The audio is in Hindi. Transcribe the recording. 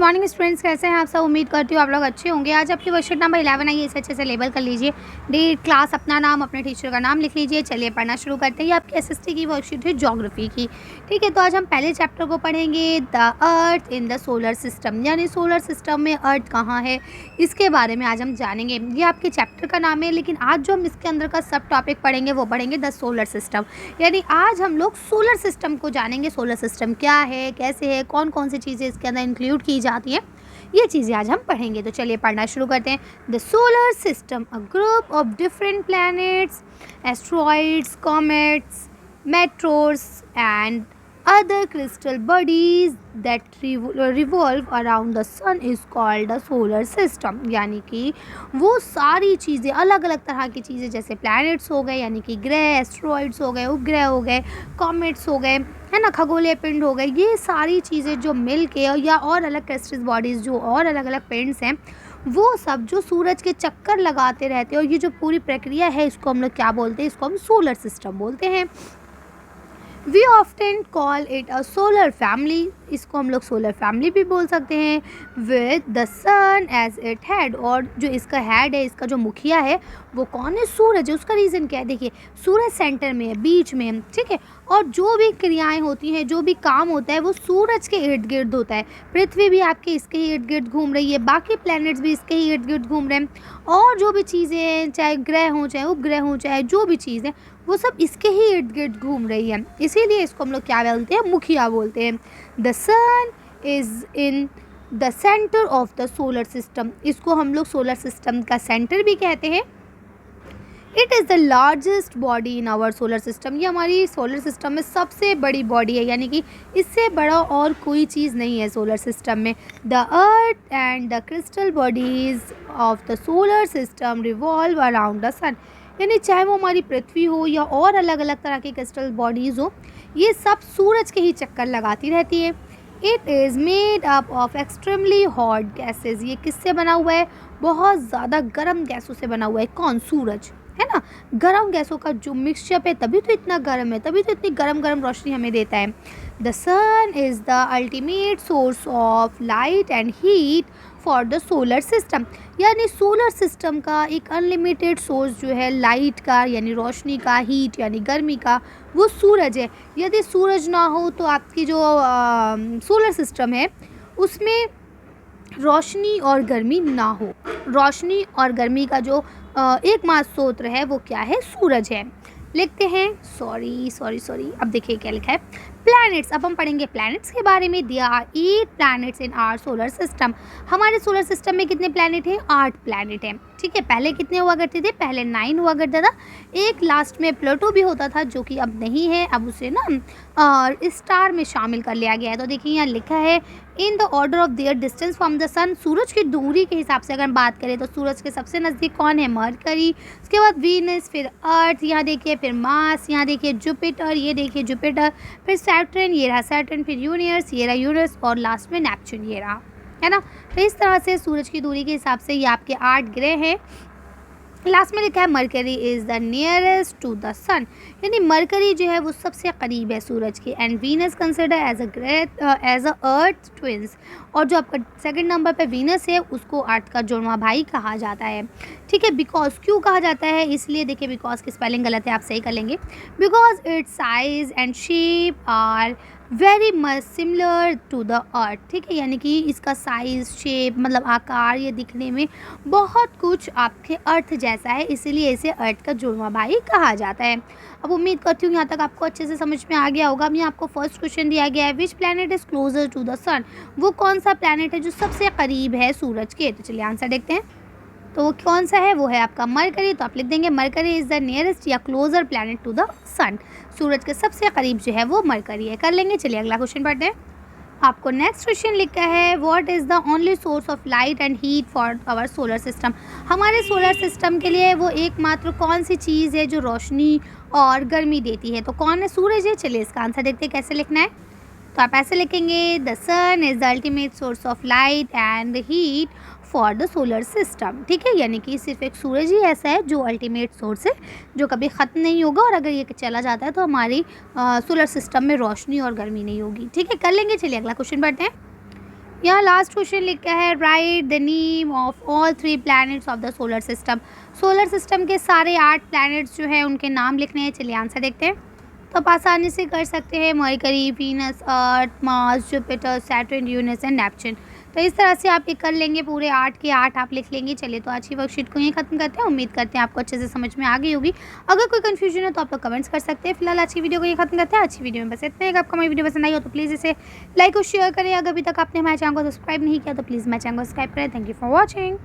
मॉर्निंग स्टूडेंट्स, कैसे हैं आप सब। उम्मीद करती हूँ आप लोग अच्छे होंगे। आज आपकी वर्कशीट नंबर 11 आई है, इसे अच्छे से लेबल कर लीजिए। डेट, क्लास, अपना नाम, अपने टीचर का नाम लिख लीजिए। चलिए पढ़ना शुरू करते हैं। ये आपकी एसएसटी की वर्कशीट है ज्योग्राफी की। ठीक है, तो आज हम पहले चैप्टर को पढ़ेंगे, the earth in the solar system, यानी सोलर सिस्टम में अर्थ कहाँ है, इसके बारे में आज हम जानेंगे। ये आपके चैप्टर का नाम है, लेकिन आज जो हम इसके अंदर का सब टॉपिक पढ़ेंगे वो पढ़ेंगे द सोलर सिस्टम, यानी आज हम लोग सोलर सिस्टम को जानेंगे। सोलर सिस्टम क्या है, कैसे है, कौन कौन सी चीज़ें इसके अंदर इंक्लूड की जाती हैं, ये चीज़ें आज हम पढ़ेंगे। तो चलिए पढ़ना शुरू करते हैं। The solar system, a group of different planets, asteroids, comets, metros and other crystal bodies that revolve around the sun is called the solar system, यानी कि वो सारी चीज़ें, अलग अलग तरह की चीज़ें, जैसे प्लैनेट्स हो गए यानी कि ग्रह, एस्ट्रॉइड्स हो गए, उपग्रह हो गए, कॉमेट्स हो गए, है ना, खगोलीय पिंड हो गए, ये सारी चीज़ें जो मिल के, या और अलग क्रिस्टल बॉडीज़ जो और अलग अलग पिंड्स हैं, वो सब जो सूरज के चक्कर लगाते रहते हैं, और ये जो पूरी प्रक्रिया है इसको हम लोग क्या बोलते हैं, इसको हम सोलर सिस्टम बोलते हैं। We often call it a solar family, इसको हम लोग सोलर फैमिली भी बोल सकते हैं। With the sun as it head, और जो इसका हेड है, इसका जो मुखिया है वो कौन है, सूरज है। उसका रीज़न क्या है, देखिए सूरज सेंटर में है, बीच में है, ठीक है, और जो भी क्रियाएं होती हैं, जो भी काम होता है वो सूरज के इर्द गिर्द होता है। पृथ्वी भी आपके इसके ही इर्द गिर्द घूम रही है, बाकी प्लैनेट्स भी इसके ही इर्द गिर्द घूम रहे हैं, और जो भी चीज़ें हैं, चाहे ग्रह हों, चाहे उपग्रह हों, चाहे जो भी चीज़ है, वो सब इसके ही इर्द गिर्द घूम रही है। इसीलिए इसको हम लोग क्या बोलते हैं, मुखिया बोलते हैं। The sun is in the centre of the solar system, इसको हम लोग सोलर सिस्टम का सेंटर भी कहते हैं। It is the largest body in our solar system, ये हमारी सोलर सिस्टम में सबसे बड़ी बॉडी है, यानी कि इससे बड़ा और कोई चीज़ नहीं है सोलर सिस्टम में। The earth and the crystal bodies of the solar system revolve around the sun, यानी चाहे वो हमारी पृथ्वी हो या और अलग अलग तरह की क्रिस्टल बॉडीज़ हो, ये सब सूरज के ही चक्कर लगाती रहती है। It is made up of extremely hot gases, ये किससे बना हुआ है, बहुत ज़्यादा गर्म गैसों से बना हुआ है। कौन, सूरज, है ना, गर्म गैसों का जो मिक्सचर है, तभी तो इतना गर्म है, तभी तो इतनी गर्म गर्म रोशनी हमें देता है। The sun is the ultimate source of light and heat for the solar system, यानी सोलर सिस्टम का एक अनलिमिटेड सोर्स जो है लाइट का, यानी रोशनी का, हीट यानी गर्मी का, वो सूरज है। यदि सूरज ना हो तो आपकी जो सोलर सिस्टम है उसमें रोशनी और गर्मी ना हो। रोशनी और गर्मी का जो एकमात्र स्रोत है वो क्या है, सूरज है। लिखते हैं, सॉरी, अब देखिए क्या लिखा है, प्लैनेट्स। अब हम पढ़ेंगे प्लैनेट्स के बारे में। There are 8 planets in our solar system, हमारे सोलर सिस्टम में कितने प्लैनेट हैं, 8 प्लैनेट हैं। ठीक है, पहले कितने हुआ करते थे, पहले 9 हुआ करता था, एक लास्ट में प्लूटो भी होता था जो कि अब नहीं है, अब उसे ना स्टार में शामिल कर लिया गया है। तो देखिए यहाँ लिखा है, in the order of their distance from the sun, सूरज की दूरी के हिसाब से अगर हम बात करें तो सूरज के सबसे नज़दीक कौन है, मरकरी, उसके बाद वीनस, फिर अर्थ, यहाँ देखिए, फिर मार्स, यहाँ देखिए जुपिटर, ये देखिए जुपिटर, फिर सैटर्न, ये रहा सैटर्न, फिर यूनिवर्स, ये रहा यूनिवर्स, और लास्ट में नेपच्यून, ये रहा, है ना। तो इस तरह से सूरज की दूरी के हिसाब से ये आपके 8 ग्रह हैं। लास्ट में लिखा है Mercury is the nearest to the sun, यानी मरकरी जो है वो सबसे करीब है सूरज के। And Venus consider as a great as a earth twins, और जो आपका सेकंड नंबर पे वीनस है उसको अर्थ का जुड़वा भाई कहा जाता है। ठीक है, बिकॉज, क्यों कहा जाता है, इसलिए देखिए बिकॉज की स्पेलिंग गलत है, आप सही कर लेंगे। Because its size and shape are very much similar to the earth, ठीक है, यानी कि इसका साइज़, शेप, मतलब आकार, ये दिखने में बहुत कुछ आपके अर्थ जैसा है, इसीलिए इसे अर्थ का जुड़वा भाई कहा जाता है। अब उम्मीद करती हूँ यहाँ तक आपको अच्छे से समझ में आ गया होगा। अब यहाँ आपको फर्स्ट क्वेश्चन दिया गया है, which planet is closer to the sun, वो कौन सा प्लैनेट है जो सबसे करीब है सूरज के। तो चलिए आंसर देखते हैं, तो वो कौन सा है, वो है आपका मरकरी। तो आप लिख देंगे मरकरी इज़ द नियरेस्ट या closure planet to the sun, सूरज के सबसे करीब जो है वो मरकरी है। कर लेंगे, चलिए अगला क्वेश्चन पढ़ते हैं। आपको नेक्स्ट क्वेश्चन लिखा है, what is the only source of light and heat for our solar system, हमारे सोलर सिस्टम के लिए वो एकमात्र कौन सी चीज़ है जो रोशनी और गर्मी देती है, तो कौन है, सूरज है। चलिए इसका आंसर देखते हैं कैसे लिखना है। तो आप ऐसे लिखेंगे, the sun is the ultimate source of light and heat for the solar system, ठीक है, यानी कि सिर्फ एक सूरज ही ऐसा है जो अल्टीमेट सोर्स है, जो कभी ख़त्म नहीं होगा, और अगर ये चला जाता है तो हमारी सोलर सिस्टम में रोशनी और गर्मी नहीं होगी। ठीक है, कर लेंगे, चलिए अगला क्वेश्चन पढ़ते हैं। यहाँ लास्ट क्वेश्चन लिखा है right the name of all 3 planets of the solar system. Solar system के सारे 8 प्लैनेट्स जो है उनके नाम लिखने हैं। चलिए आंसर देखते हैं। तो आप आसानी से कर सकते हैं mercury, Venus, earth, Mars, Jupiter, Saturn, Uranus and Neptune. तो इस तरह से आप ये कर लेंगे, पूरे 8 के 8 आप लिख लेंगे। चलिए तो आज की वर्कशीट को यहीं खत्म करते हैं। उम्मीद करते हैं आपको अच्छे से समझ में आ गई होगी। अगर कोई कन्फ्यूजन है तो आप लोग कमेंट्स कर सकते हैं। फिलहाल आज की वीडियो को यहीं खत्म करते हैं। अच्छी वीडियो में बस इतना ही। अगर आपको हमारी वीडियो पसंद आई हो तो प्लीज़ इसे लाइक और शेयर करें। अगर अभी तक आपने हमारे चैनल को सब्सक्राइब नहीं किया तो प्लीज़ हमारे चैनल को सब्सक्राइब करें। Thank you for watching.